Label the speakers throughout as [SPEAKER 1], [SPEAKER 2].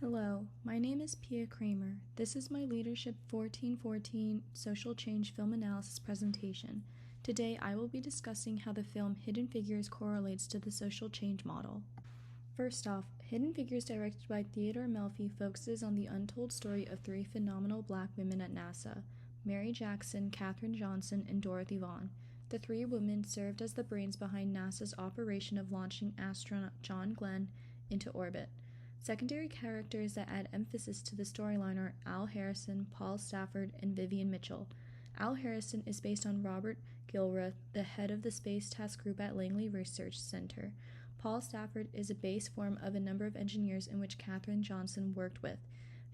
[SPEAKER 1] Hello, my name is Pia Kramer. This is my Leadership 1414 Social Change Film Analysis presentation. Today I will be discussing how the film Hidden Figures correlates to the social change model. First off, Hidden Figures, directed by Theodore Melfi, focuses on the untold story of three phenomenal black women at NASA: Mary Jackson, Katherine Johnson, and Dorothy Vaughan. The three women served as the brains behind NASA's operation of launching astronaut John Glenn into orbit. Secondary characters that add emphasis to the storyline are Al Harrison, Paul Stafford, and Vivian Mitchell. Al Harrison is based on Robert Gilruth, the head of the Space Task Group at Langley Research Center. Paul Stafford is a base form of a number of engineers in which Katherine Johnson worked with.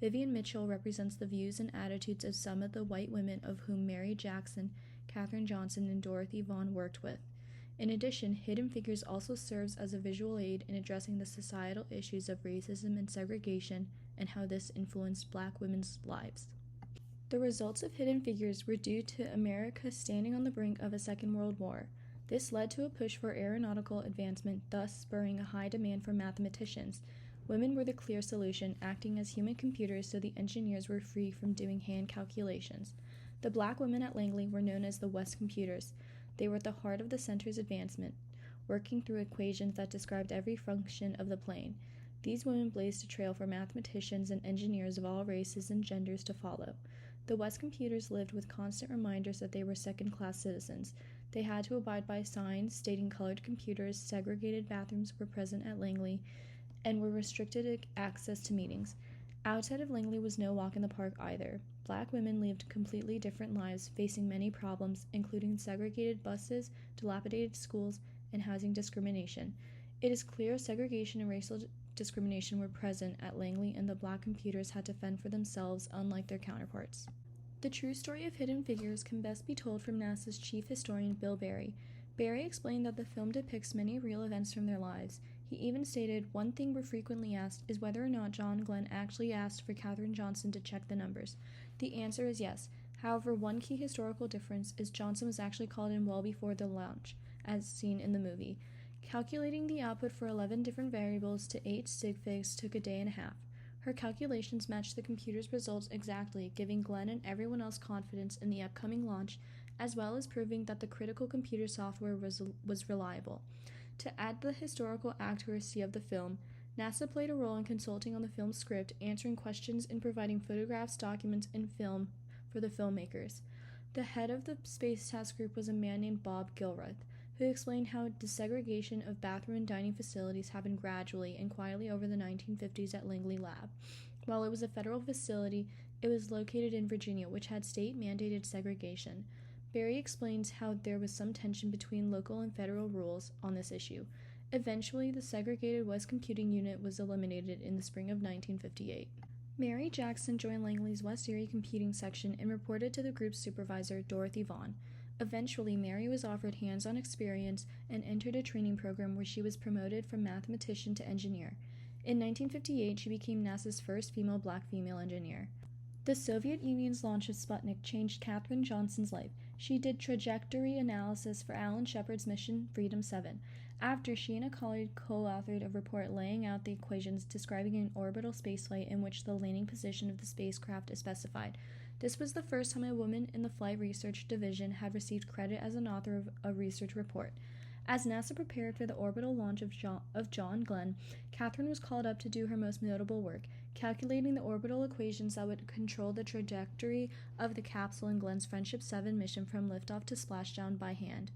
[SPEAKER 1] Vivian Mitchell represents the views and attitudes of some of the white women of whom Mary Jackson, Katherine Johnson, and Dorothy Vaughan worked with. In addition, Hidden Figures also serves as a visual aid in addressing the societal issues of racism and segregation and how this influenced black women's lives. The results of Hidden Figures were due to America standing on the brink of a Second World War. This led to a push for aeronautical advancement, thus spurring a high demand for mathematicians. Women were the clear solution, acting as human computers so the engineers were free from doing hand calculations. The black women at Langley were known as the West Computers. They were at the heart of the center's advancement, working through equations that described every function of the plane. These women blazed a trail for mathematicians and engineers of all races and genders to follow. The West Computers lived with constant reminders that they were second-class citizens. They had to abide by signs stating colored computers, segregated bathrooms were present at Langley, and were restricted access to meetings. Outside of Langley was no walk in the park either. Black women lived completely different lives, facing many problems, including segregated buses, dilapidated schools, and housing discrimination. It is clear segregation and racial discrimination were present at Langley, and the black computers had to fend for themselves, unlike their counterparts. The true story of Hidden Figures can best be told from NASA's chief historian Bill Barry. Barry explained that the film depicts many real events from their lives. He even stated, "One thing we're frequently asked is whether or not John Glenn actually asked for Katherine Johnson to check the numbers. The answer is yes. However, one key historical difference is Johnson was actually called in well before the launch, as seen in the movie. Calculating the output for 11 different variables to 8 sig figs took a day and a half. Her calculations matched the computer's results exactly, giving Glenn and everyone else confidence in the upcoming launch, as well as proving that the critical computer software was reliable. To add to the historical accuracy of the film, NASA played a role in consulting on the film's script, answering questions, and providing photographs, documents, and film for the filmmakers. The head of the Space Task Group was a man named Bob Gilruth, who explained how desegregation of bathroom and dining facilities happened gradually and quietly over the 1950s at Langley Lab. While it was a federal facility, it was located in Virginia, which had state-mandated segregation. Barry explains how there was some tension between local and federal rules on this issue. Eventually, the segregated West Computing Unit was eliminated in the spring of 1958. Mary Jackson joined Langley's West Area Computing section and reported to the group's supervisor, Dorothy Vaughan. Eventually, Mary was offered hands-on experience and entered a training program where she was promoted from mathematician to engineer. In 1958, she became NASA's first black female engineer. The Soviet Union's launch of Sputnik changed Katherine Johnson's life. She did trajectory analysis for Alan Shepard's mission Freedom 7. After, she and a colleague co-authored a report laying out the equations describing an orbital spaceflight in which the landing position of the spacecraft is specified. This was the first time a woman in the Flight Research Division had received credit as an author of a research report. As NASA prepared for the orbital launch of John Glenn, Katherine was called up to do her most notable work, calculating the orbital equations that would control the trajectory of the capsule in Glenn's Friendship 7 mission from liftoff to splashdown by hand.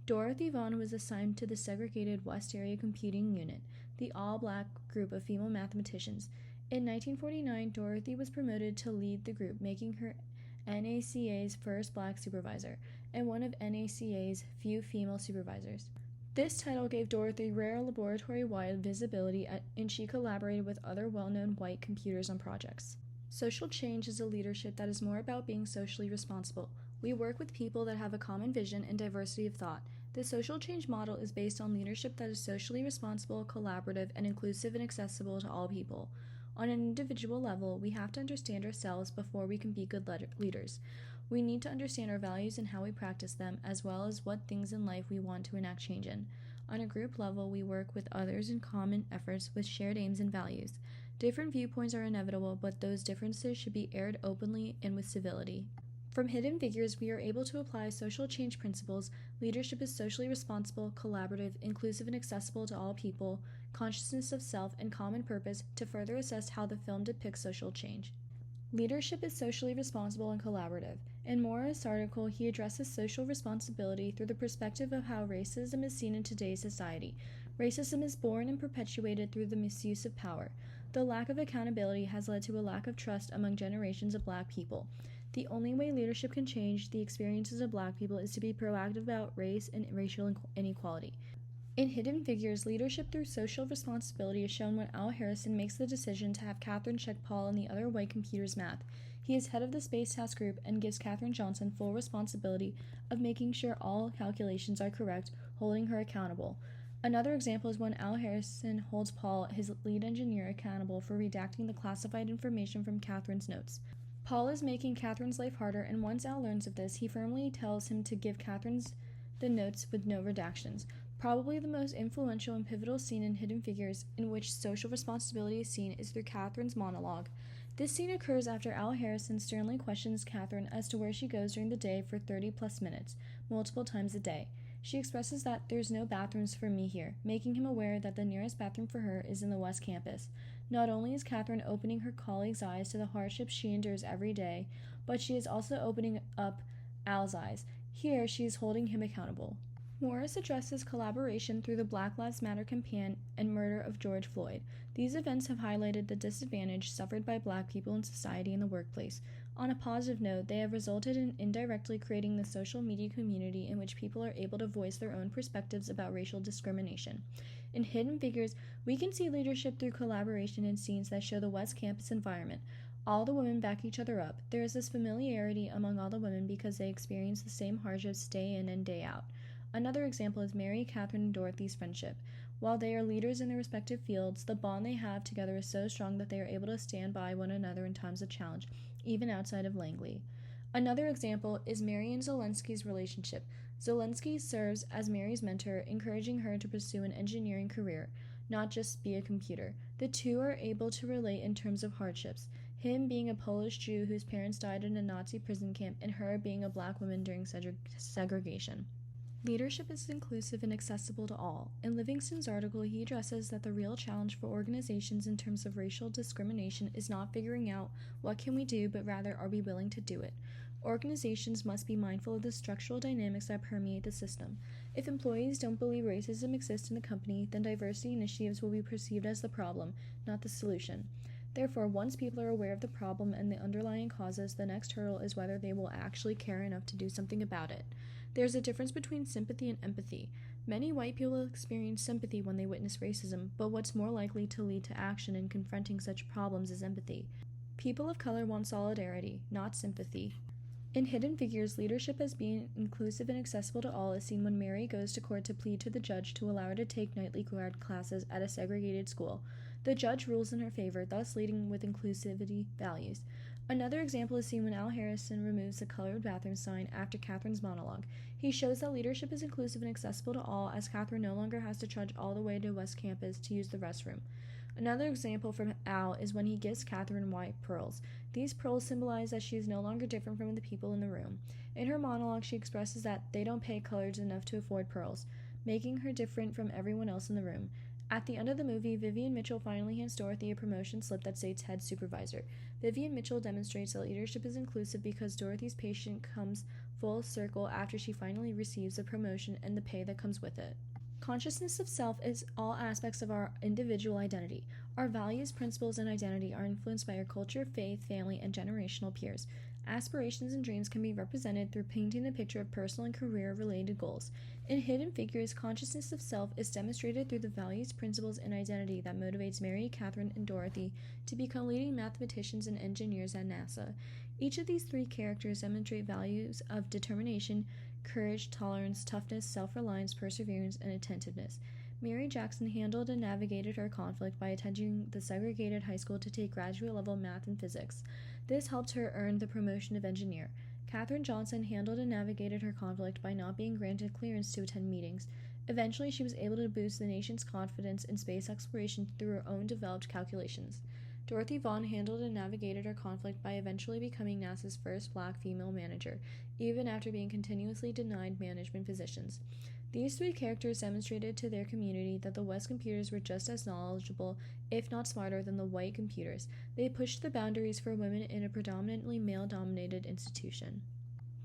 [SPEAKER 1] Dorothy Vaughan was assigned to the segregated West Area Computing Unit, the all-black group of female mathematicians. In 1949, Dorothy was promoted to lead the group, making her NACA's first black supervisor, and one of NACA's few female supervisors. This title gave Dorothy rare laboratory-wide visibility, and she collaborated with other well-known white computers on projects. Social change is a leadership that is more about being socially responsible. We work with people that have a common vision and diversity of thought. The social change model is based on leadership that is socially responsible, collaborative, and inclusive and accessible to all people. On an individual level, we have to understand ourselves before we can be good leaders. We need to understand our values and how we practice them, as well as what things in life we want to enact change in. On a group level, we work with others in common efforts with shared aims and values. Different viewpoints are inevitable, but those differences should be aired openly and with civility. From Hidden Figures, we are able to apply social change principles. Leadership is socially responsible, collaborative, inclusive, and accessible to all people, consciousness of self, and common purpose to further assess how the film depicts social change. Leadership is socially responsible and collaborative. In Morris' article, he addresses social responsibility through the perspective of how racism is seen in today's society. Racism is born and perpetuated through the misuse of power. The lack of accountability has led to a lack of trust among generations of Black people. The only way leadership can change the experiences of Black people is to be proactive about race and racial inequality. In Hidden Figures, leadership through social responsibility is shown when Al Harrison makes the decision to have Katherine check Paul and the other white computer's math. He is head of the Space Task Group and gives Katherine Johnson full responsibility of making sure all calculations are correct, holding her accountable. Another example is when Al Harrison holds Paul, his lead engineer, accountable for redacting the classified information from Katherine's notes. Paul is making Katherine's life harder, and once Al learns of this, he firmly tells him to give Katherine's the notes with no redactions. Probably the most influential and pivotal scene in Hidden Figures in which social responsibility is seen is through Katherine's monologue. This scene occurs after Al Harrison sternly questions Katherine as to where she goes during the day for 30-plus minutes, multiple times a day. She expresses that there's no bathrooms for me here, making him aware that the nearest bathroom for her is in the West Campus. Not only is Katherine opening her colleagues' eyes to the hardships she endures every day, but she is also opening up Al's eyes. Here, she is holding him accountable. Morris addresses collaboration through the Black Lives Matter campaign and murder of George Floyd. These events have highlighted the disadvantage suffered by Black people in society and the workplace. On a positive note, they have resulted in indirectly creating the social media community in which people are able to voice their own perspectives about racial discrimination. In Hidden Figures, we can see leadership through collaboration in scenes that show the West Campus environment. All the women back each other up. There is this familiarity among all the women because they experience the same hardships day in and day out. Another example is Mary, Katherine, and Dorothy's friendship. While they are leaders in their respective fields, the bond they have together is so strong that they are able to stand by one another in times of challenge, even outside of Langley. Another example is Mary and Zelensky's relationship. Zelensky serves as Mary's mentor, encouraging her to pursue an engineering career, not just be a computer. The two are able to relate in terms of hardships, him being a Polish Jew whose parents died in a Nazi prison camp, and her being a Black woman during segregation. Leadership is inclusive and accessible to all. In Livingston's article, he addresses that the real challenge for organizations in terms of racial discrimination is not figuring out what can we do, but rather are we willing to do it. Organizations must be mindful of the structural dynamics that permeate the system. If employees don't believe racism exists in the company, then diversity initiatives will be perceived as the problem, not the solution. Therefore, once people are aware of the problem and the underlying causes, the next hurdle is whether they will actually care enough to do something about it. There's a difference between sympathy and empathy. Many white people experience sympathy when they witness racism, but what's more likely to lead to action in confronting such problems is empathy. People of color want solidarity, not sympathy. In Hidden Figures, leadership as being inclusive and accessible to all is seen when Mary goes to court to plead to the judge to allow her to take nightly grad classes at a segregated school. The judge rules in her favor, thus leading with inclusivity values. Another example is seen when Al Harrison removes the colored bathroom sign after Katherine's monologue. He shows that leadership is inclusive and accessible to all, as Katherine no longer has to trudge all the way to West Campus to use the restroom. Another example from Al is when he gives Katherine white pearls. These pearls symbolize that she is no longer different from the people in the room. In her monologue, she expresses that they don't pay coloreds enough to afford pearls, making her different from everyone else in the room. At the end of the movie, Vivian Mitchell finally hands Dorothy a promotion slip that states head supervisor. Vivian Mitchell demonstrates that leadership is inclusive because Dorothy's patient comes full circle after she finally receives a promotion and the pay that comes with it. Consciousness of self is all aspects of our individual identity. Our values, principles, and identity are influenced by our culture, faith, family, and generational peers. Aspirations and dreams can be represented through painting the picture of personal and career-related goals. In Hidden Figures, consciousness of self is demonstrated through the values, principles, and identity that motivates Mary, Katherine, and Dorothy to become leading mathematicians and engineers at NASA. Each of these three characters demonstrate values of determination, courage, tolerance, toughness, self-reliance, perseverance, and attentiveness. Mary Jackson handled and navigated her conflict by attending the segregated high school to take graduate-level math and physics. This helped her earn the promotion of engineer. Katherine Johnson handled and navigated her conflict by not being granted clearance to attend meetings. Eventually, she was able to boost the nation's confidence in space exploration through her own developed calculations. Dorothy Vaughan handled and navigated her conflict by eventually becoming NASA's first black female manager, even after being continuously denied management positions. These three characters demonstrated to their community that the West computers were just as knowledgeable, if not smarter, than the white computers. They pushed the boundaries for women in a predominantly male-dominated institution.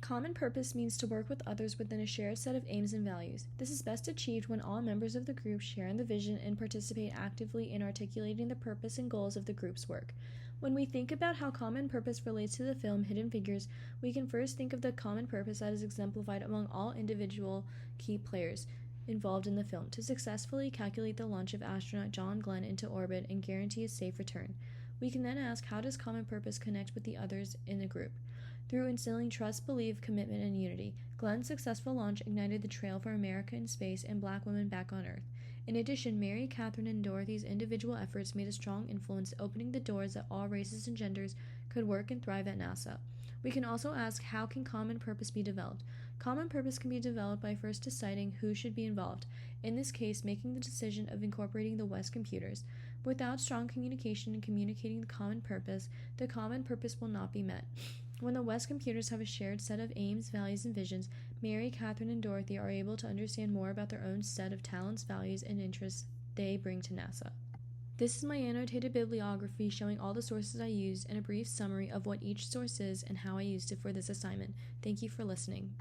[SPEAKER 1] Common purpose means to work with others within a shared set of aims and values. This is best achieved when all members of the group share in the vision and participate actively in articulating the purpose and goals of the group's work. When we think about how common purpose relates to the film Hidden Figures, we can first think of the common purpose that is exemplified among all individual key players involved in the film to successfully calculate the launch of astronaut John Glenn into orbit and guarantee a safe return. We can then ask, how does common purpose connect with the others in the group? Through instilling trust, belief, commitment, and unity, Glenn's successful launch ignited the trail for America in space and black women back on Earth. In addition, Mary, Katherine, and Dorothy's individual efforts made a strong influence, opening the doors that all races and genders could work and thrive at NASA. We can also ask, how can common purpose be developed? Common purpose can be developed by first deciding who should be involved, in this case, making the decision of incorporating the West computers. Without strong communication and communicating the common purpose will not be met. When the West computers have a shared set of aims, values, and visions, Mary, Katherine, and Dorothy are able to understand more about their own set of talents, values, and interests they bring to NASA. This is my annotated bibliography showing all the sources I used and a brief summary of what each source is and how I used it for this assignment. Thank you for listening.